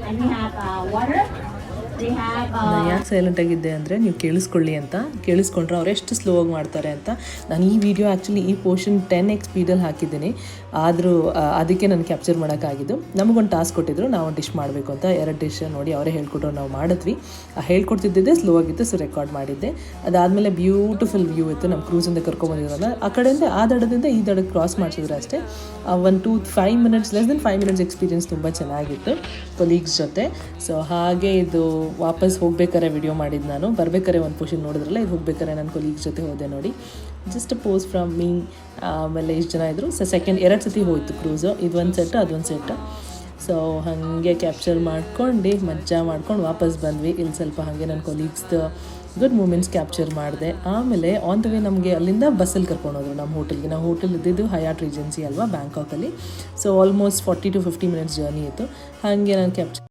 And we have water. We have. ಯಾಕೆ silent ಆಗಿದ್ದೆ ಅಂದರೆ ನೀವು ಕೇಳಿಸ್ಕೊಳ್ಳಿ ಅಂತ, ಕೇಳಿಸ್ಕೊಂಡ್ರೆ ಅವ್ರು ಎಷ್ಟು ಸ್ಲೋ ಆಗಿ ಮಾಡ್ತಾರೆ ಅಂತ. ನಾನು ಈ ವಿಡಿಯೋ ಆ್ಯಕ್ಚುಲಿ ಈ ಪೋರ್ಷನ್ 10x ಸ್ಪೀಡಲ್ಲಿ ಹಾಕಿದ್ದೀನಿ, ಆದರೂ ಅದಕ್ಕೆ ನಾನು ಕ್ಯಾಪ್ಚರ್ ಮಾಡೋಕ್ಕಾಗಿದ್ದು. ನಮಗೊಂದು ಟಾಸ್ಕ್ ಕೊಟ್ಟಿದ್ರು, ನಾವು ಒಂದು ಡಿಶ್ ಮಾಡಬೇಕು ಅಂತ. 2 ಡಿಶ್ ನೋಡಿ ಅವರೇ ಹೇಳ್ಕೊಟ್ರು, ನಾವು ಮಾಡಿದ್ವಿ. ಹೇಳ್ಕೊಡ್ತಿದ್ದಿದ್ದೆ ಸ್ಲೋ ಆಗಿತ್ತು, ಸೊ ರೆಕಾರ್ಡ್ ಮಾಡಿದ್ದೆ. ಅದಾದಮೇಲೆ ಬ್ಯೂಟಿಫುಲ್ ವ್ಯೂ ಇತ್ತು. ನಮ್ಮ ಕ್ರೂಸಿಂದ ಕರ್ಕೊಂಬಂದಿರೋಲ್ಲ, ಆ ಕಡೆಯಿಂದ ಆ ದಡದಿಂದ ಈ ದಡಕ್ಕೆ ಕ್ರಾಸ್ ಮಾಡಿಸಿದ್ರು ಅಷ್ಟೇ. 5 minutes less than 5 minutes experience ತುಂಬ ಚೆನ್ನಾಗಿತ್ತು ಕೊಲೀಗ್ಸ್ ಜೊತೆ. ಸೊ ಹಾಗೆ ಇದು ವಾಪಸ್ ಹೋಗ್ಬೇಕಾರೆ ವಿಡಿಯೋ ಮಾಡಿದ್ದು ನಾನು. ಬರಬೇಕಾರೆ ಒಂದು ಪೋರ್ಷನ್ ನೋಡಿದ್ರಲ್ಲ, ಇದು ಹೋಗ್ಬೇಕಾರೆ ನನ್ನ ಕೊಲೀಗ್ಸ್ ಜೊತೆ ಹೋದೆ ನೋಡಿ. Just pose from me. ಆಮೇಲೆ ಎಷ್ಟು ಜನ ಇದ್ದರು. ಸೊ ಸೆಕೆಂಡ್ 2 ಸತಿ ಹೋಯಿತು ಕ್ರೂಸು, ಇದೊಂದು ಸೆಟ್ ಅದೊಂದು ಸೆಟ್. ಸೊ ಹಾಗೆ ಕ್ಯಾಪ್ಚರ್ ಮಾಡ್ಕೊಂಡು ಮಜಾ ಮಾಡ್ಕೊಂಡು ವಾಪಸ್ ಬಂದ್ವಿ. ಇಲ್ಲಿ ಸ್ವಲ್ಪ ಹಾಗೆ ನನ್ನ ಕೊಲೀಗ್ಸ್ದು ಗುಡ್ ಮೂಮೆಂಟ್ಸ್ ಕ್ಯಾಪ್ಚರ್ ಮಾಡಿದೆ. ಆಮೇಲೆ ಆನ್ ದ ವೇ ನಮಗೆ ಅಲ್ಲಿಂದ ಬಸ್ಸಲ್ಲಿ ಕರ್ಕೊಂಡೋದ್ರು ನಮ್ಮ ಹೋಟೆಲ್ಗೆ. ನಾವು ಹೋಟೆಲ್ ಇದ್ದಿದ್ದು ಹಯಾಟ್ ರೀಜೆನ್ಸಿ ಅಲ್ವಾ ಬ್ಯಾಂಕಾಕಲ್ಲಿ. So almost 40 to 50 minutes journey ಇತ್ತು. ಹಾಗೆ ನಾನು ಕ್ಯಾಪ್ಚರ್